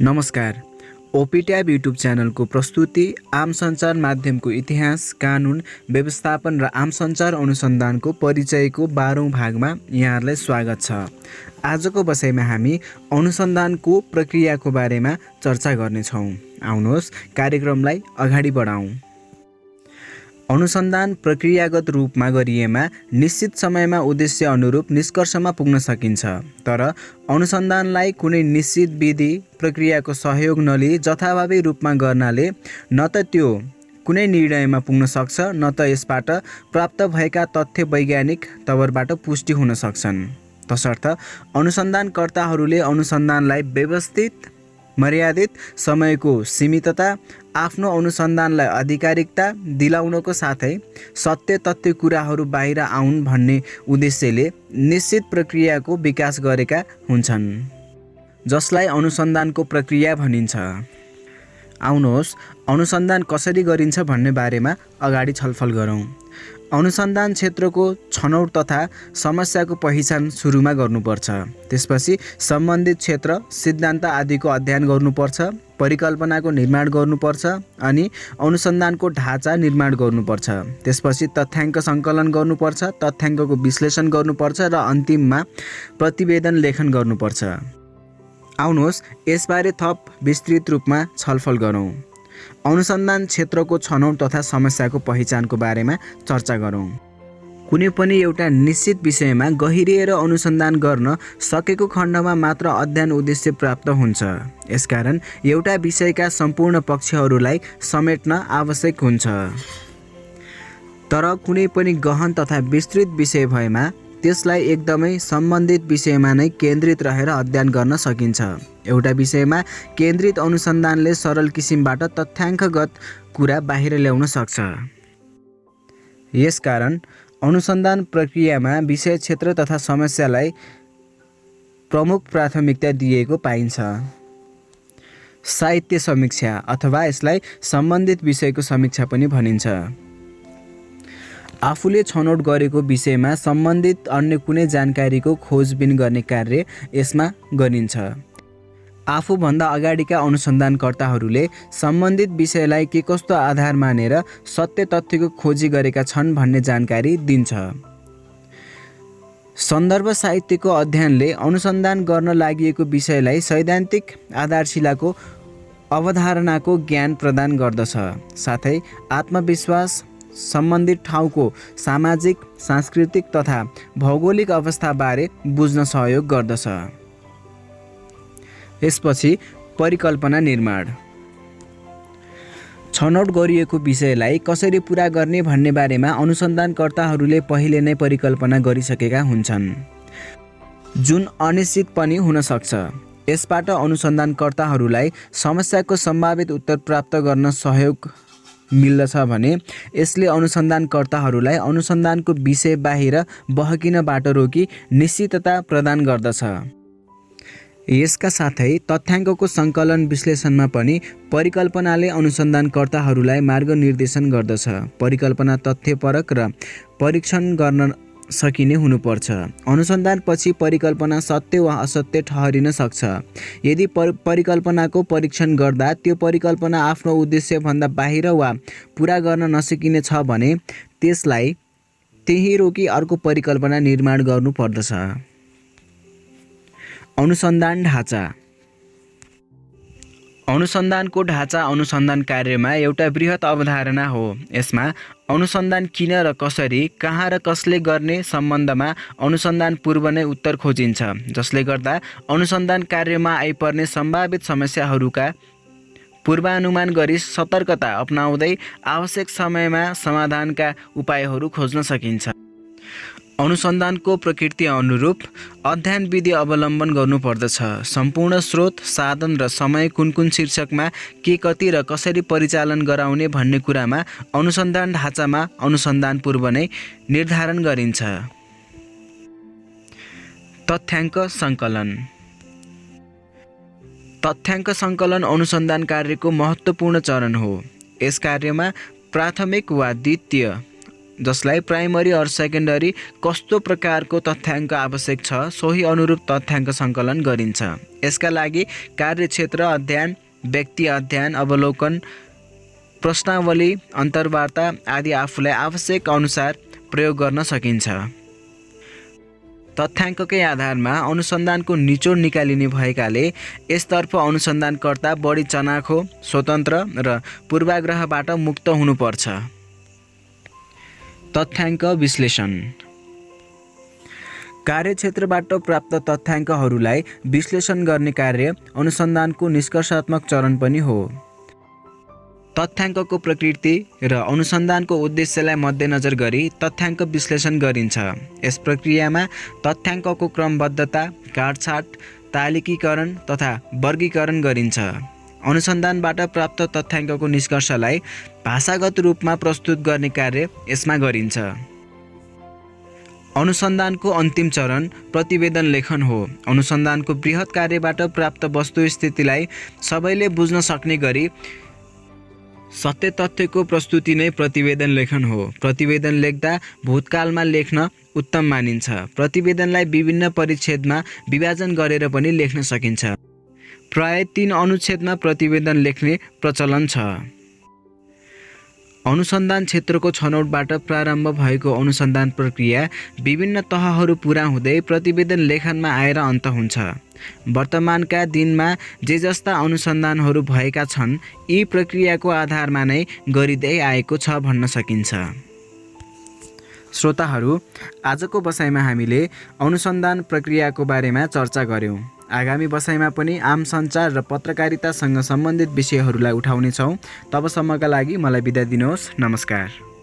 नमस्कार। ओपीट्याब युट्युब च्यानलको प्रस्तुति आम सञ्चार माध्यमको इतिहास, कानुन, व्यवस्थापन र आम सञ्चार अनुसन्धानको परिचयको 12औं भागमा यहाँहरूलाई स्वागत छ। आजको बसाइमा हामी अनुसन्धानको प्रक्रियाको बारेमा चर्चा गर्नेछौँ। आउनुहोस् कार्यक्रमलाई अगाडि बढाउँ। अनुसन्धान प्रक्रियागत रूपमा गरिएमा निश्चित समयमा उद्देश्य अनुरूप निष्कर्षमा पुग्न सकिन्छ। तर अनुसन्धानलाई कुनै निश्चित विधि प्रक्रियाको सहयोग नलिई जथाभावी रूपमा गर्नाले न त त्यो कुनै निर्णयमा पुग्न सक्छ, न त यसबाट प्राप्त भएका तथ्य वैज्ञानिक तवरबाट पुष्टि हुन सक्छन्। तसर्थ अनुसन्धानकर्ताहरूले अनुसन्धानलाई व्यवस्थित, मर्यादित समयको सीमितता, आफ्नो अनुसन्धानलाई आधिकारिकता दिलाउनको साथै सत्य तथ्य कुराहरू बाहिर आउन् भन्ने उद्देश्यले निश्चित प्रक्रियाको विकास गरेका हुन्छन्, जसलाई अनुसन्धानको प्रक्रिया भनिन्छ। आउनुहोस् अनुसन्धान कसरी गरिन्छ भन्ने बारेमा अगाडि छलफल गरौँ। अनुसन्धान क्षेत्रको छनौट तथा समस्याको पहिचान सुरुमा गर्नुपर्छ। त्यसपछि सम्बन्धित क्षेत्र, सिद्धान्त आदिको अध्ययन गर्नुपर्छ, परिकल्पनाको निर्माण गर्नुपर्छ अनि अनुसन्धानको ढाँचा निर्माण गर्नुपर्छ। त्यसपछि तथ्याङ्क सङ्कलन गर्नुपर्छ, तथ्याङ्कको विश्लेषण गर्नुपर्छ र अन्तिममा प्रतिवेदन लेखन गर्नुपर्छ। आउनुहोस् यसबारे थप विस्तृत रूपमा छलफल गरौँ। अनुसन्धान क्षेत्रको छनौट तथा समस्याको पहिचानको बारेमा चर्चा गरौँ। कुनै पनि एउटा निश्चित विषयमा गहिरिएर अनुसन्धान गर्न सकेको खण्डमा मात्र अध्ययन उद्देश्य प्राप्त हुन्छ। यसकारण एउटा विषयका सम्पूर्ण पक्षहरूलाई समेट्न आवश्यक हुन्छ। तर कुनै पनि गहन तथा विस्तृत विषय भएमा त्यसलाई एकदमै सम्बन्धित विषयमा नै केन्द्रित रहेर अध्ययन गर्न सकिन्छ। एउटा विषयमा केन्द्रित अनुसन्धानले सरल किसिमबाट तथ्याङ्कगत कुरा बाहिर ल्याउन सक्छ। यसकारण अनुसन्धान प्रक्रियामा विषय क्षेत्र तथा समस्यालाई प्रमुख प्राथमिकता दिएको पाइन्छ। साहित्य समीक्षा अथवा यसलाई सम्बन्धित विषयको समीक्षा पनि भनिन्छ। आफूले छनौट गरेको विषयमा सम्बन्धित अन्य कुनै जानकारीको खोजबिन गर्ने कार्य यसमा गरिन्छ। आफूभन्दा अगाडिका अनुसन्धानकर्ताहरूले सम्बन्धित विषयलाई के कस्तो आधार मानेर सत्य तथ्यको खोजी गरेका छन् भन्ने जानकारी दिन्छ। सन्दर्भ साहित्यको अध्ययनले अनुसन्धान गर्न लागि विषयलाई सैद्धान्तिक आधारशिलाको अवधारणाको ज्ञान प्रदान गर्दछ। साथै आत्मविश्वास, सम्बन्धित ठाउँको सामाजिक, सांस्कृतिक तथा भौगोलिक अवस्थाबारे बुझ्न सहयोग गर्दछ। यसपछि परिकल्पना निर्माण। छनौट गरिएको विषयलाई कसरी पुरा गर्ने भन्ने बारेमा अनुसन्धानकर्ताहरूले पहिले नै परिकल्पना गरिसकेका हुन्छन्, जुन अनिश्चित पनि हुन सक्छ। यसबाट अनुसन्धानकर्ताहरूलाई समस्याको सम्भावित उत्तर प्राप्त गर्न सहयोग मिल्दछ भने यसले अनुसन्धानकर्ताहरूलाई अनुसन्धानको विषय बाहिर बहकिनबाट रोकी निश्चितता प्रदान गर्दछ। यसका साथै तथ्याङ्कको सङ्कलन विश्लेषणमा पनि परिकल्पनाले अनुसन्धानकर्ताहरूलाई मार्गनिर्देशन गर्दछ। परिकल्पना तथ्यपरक र परीक्षण गर्न सकिने हुनुपर्छ। अनुसन्धानपछि परिकल्पना सत्य वा असत्य ठहरिन सक्छ। यदि परिकल्पनाको परीक्षण गर्दा त्यो परिकल्पना आफ्नो उद्देश्यभन्दा बाहिर वा पुरा गर्न नसकिने छ भने त्यसलाई त्यही रोकी अर्को परिकल्पना निर्माण गर्नुपर्दछ। अनुसन्धान ढाँचा। अनुसन्धानको ढाँचा अनुसन्धान कार्यमा एउटा बृहत अवधारणा हो। यसमा अनुसन्धान किन र कसरी, कहाँ र कसले गर्ने सम्बन्धमा अनुसन्धान पूर्व नै उत्तर खोजिन्छ, जसले गर्दा अनुसन्धान कार्यमा आइपर्ने सम्भावित समस्याहरूका पूर्वानुमान गरी सतर्कता अपनाउँदै आवश्यक समयमा समाधानका उपायहरू खोज्न सकिन्छ। अनुसन्धानको प्रकृति अनुरूप अध्ययन विधि अवलम्बन गर्नुपर्दछ। सम्पूर्ण स्रोत, साधन र समय कुन शीर्षकमा के, कति र कसरी परिचालन गराउने भन्ने कुरामा अनुसन्धान ढाँचामा अनुसन्धान पूर्व नै निर्धारण गरिन्छ। तथ्याङ्क सङ्कलन। तथ्याङ्क सङ्कलन अनुसन्धान कार्यको महत्त्वपूर्ण चरण हो। यस कार्यमा प्राथमिक वा द्वितीय जसलाई प्राइमरी और सेकेन्डरी कस्तो प्रकारको तथ्याङ्क आवश्यक छ सोही अनुरूप तथ्याङ्क सङ्कलन गरिन्छ। यसका लागि कार्यक्षेत्र अध्ययन, व्यक्ति अध्ययन, अवलोकन, प्रश्नावली, अन्तर्वार्ता आदि आफूलाई आवश्यक अनुसार प्रयोग गर्न सकिन्छ। तथ्याङ्ककै आधारमा अनुसन्धानको निचोड निकालिने भएकाले यसतर्फ अनुसन्धानकर्ता बढी चनाखो, स्वतन्त्र र पूर्वाग्रहबाट मुक्त हुनुपर्छ। तथ्याङ्क विश्लेषण। कार्यक्षेत्रबाट प्राप्त तथ्याङ्कहरूलाई विश्लेषण गर्ने कार्य अनुसन्धानको निष्कर्षात्मक चरण पनि हो। तथ्याङ्कको प्रकृति र अनुसन्धानको उद्देश्यलाई मध्यनजर गरी तथ्याङ्क विश्लेषण गरिन्छ। यस प्रक्रियामा तथ्याङ्कको क्रमबद्धता, काटछाट, तालिकीकरण तथा वर्गीकरण गरिन्छ। अनुसन्धानबाट प्राप्त तथ्याङ्कको निष्कर्षलाई भाषागत रूपमा प्रस्तुत गर्ने कार्य यसमा गरिन्छ। अनुसन्धानको अन्तिम चरण प्रतिवेदन लेखन हो। अनुसन्धानको बृहत कार्यबाट प्राप्त वस्तुस्थितिलाई सबैले बुझ्न सक्ने गरी सत्य तथ्यको प्रस्तुति नै प्रतिवेदन लेखन हो। प्रतिवेदन लेख्दा भूतकालमा लेख्न उत्तम मानिन्छ। प्रतिवेदनलाई विभिन्न परिच्छेदमा विभाजन गरेर पनि लेख्न सकिन्छ। प्राय 3 अनुच्छेदमा प्रतिवेदन लेख्ने प्रचलन छ। अनुसन्धान क्षेत्रको छनौटबाट प्रारम्भ भएको अनुसन्धान प्रक्रिया विभिन्न तहहरू पुरा हुँदै प्रतिवेदन लेखनमा आएर अन्त हुन्छ। वर्तमानका दिनमा जे जस्ता अनुसन्धानहरू भएका छन् यी प्रक्रियाको आधारमा नै गरिँदै आएको छ भन्न सकिन्छ। श्रोताहरू, आजको बसाइमा हामीले अनुसन्धान प्रक्रियाको बारेमा चर्चा गर्यौं। आगामी बसाइमा पनि आम सञ्चार र पत्रकारितासँग सम्बन्धित विषयहरूलाई उठाउनेछौँ। तबसम्मका लागि मलाई बिदा दिनुहोस्। नमस्कार।